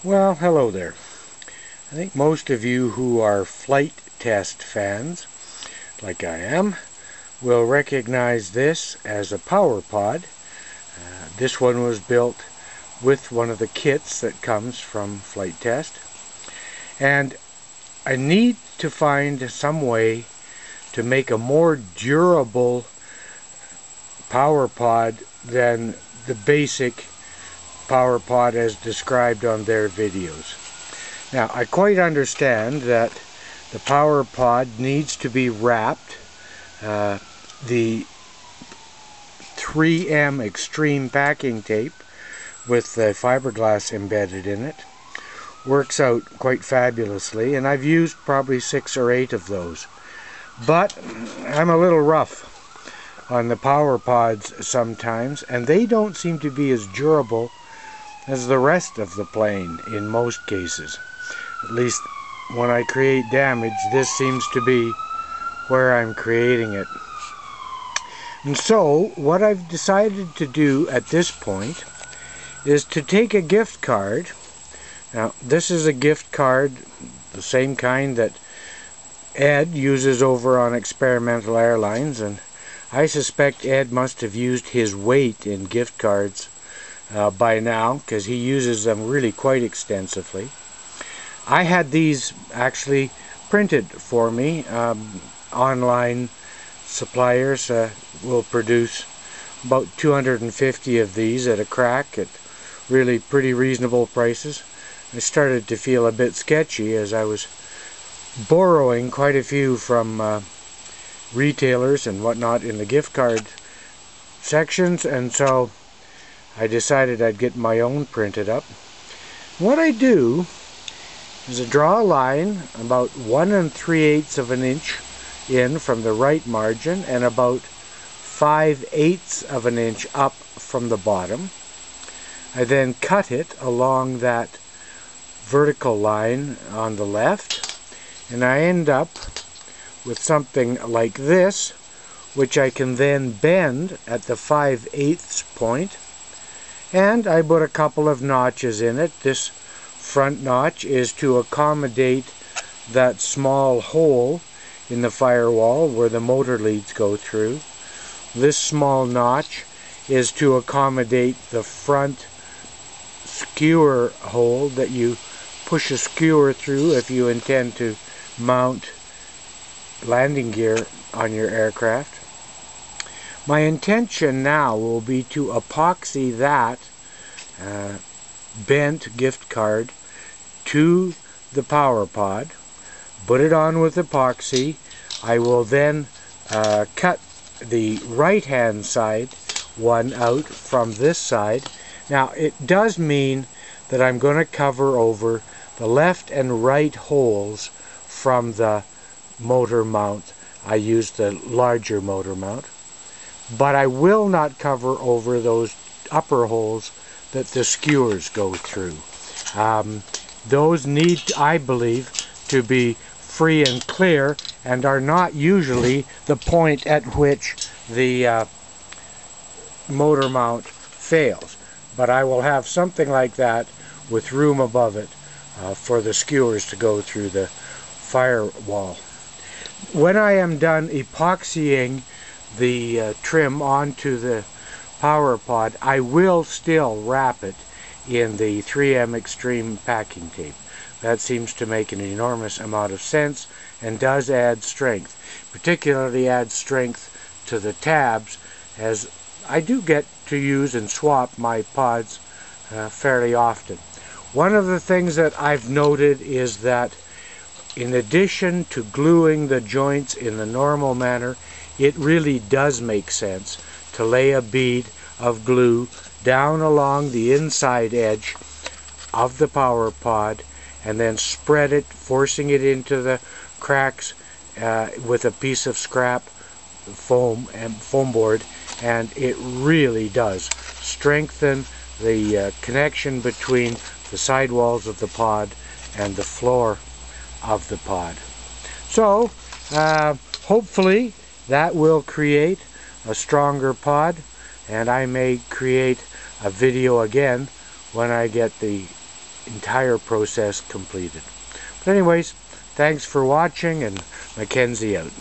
Well, hello there. I think most of you who are FliteTest fans, like I am, will recognize this as a power pod. This one was built with one of the kits that comes from FliteTest. And I need to find some way to make a more durable power pod than the basic power pod as described on their videos. Now, I quite understand that the power pod needs to be wrapped. The 3M extreme packing tape with the fiberglass embedded in it works out quite fabulously, and I've used probably 6 or 8 of those. But I'm a little rough on the power pods sometimes, and they don't seem to be as durable as the rest of the plane in most cases. At least when I create damage, this seems to be where I'm creating it. And so what I've decided to do at this point is to take a gift card. Now, this is a gift card, the same kind that Ed uses over on ExperimentalAirlines, and I suspect Ed must have used his weight in gift cards by now, because he uses them really quite extensively. I had these actually printed for me. Online suppliers will produce about 250 of these at a crack at really pretty reasonable prices. I started to feel a bit sketchy as I was borrowing quite a few from retailers and whatnot in the gift card sections, and so I decided I'd get my own printed up. What I do is I draw a line about 1 3/8 of an inch in from the right margin and about 5/8 of an inch up from the bottom. I then cut it along that vertical line on the left, and I end up with something like this, which I can then bend at the 5/8 point, and I put a couple of notches in it. This front notch is to accommodate that small hole in the firewall where the motor leads go through. This small notch is to accommodate the front skewer hole that you push a skewer through if you intend to mount landing gear on your aircraft. My intention now will be to epoxy that bent gift card to the power pod, put it on with epoxy. I will then cut the right hand side one out from this side. Now, it does mean that I'm going to cover over the left and right holes from the motor mount. I used the larger motor mount, but I will not cover over those upper holes that the skewers go through. Those need, I believe, to be free and clear, and are not usually the point at which the motor mount fails. But I will have something like that with room above it for the skewers to go through the firewall. When I am done epoxying the trim onto the power pod, I will still wrap it in the 3M extreme packing tape. That seems to make an enormous amount of sense and does add strength. Particularly adds strength to the tabs, as I do get to use and swap my pods fairly often. One of the things that I've noted is that in addition to gluing the joints in the normal manner, it really does make sense to lay a bead of glue down along the inside edge of the power pod and then spread it, forcing it into the cracks with a piece of scrap foam board, and it really does strengthen the connection between the sidewalls of the pod and the floor of the pod. So hopefully that will create a stronger pod, and I may create a video again when I get the entire process completed. But anyways, thanks for watching, and Mackenzie out.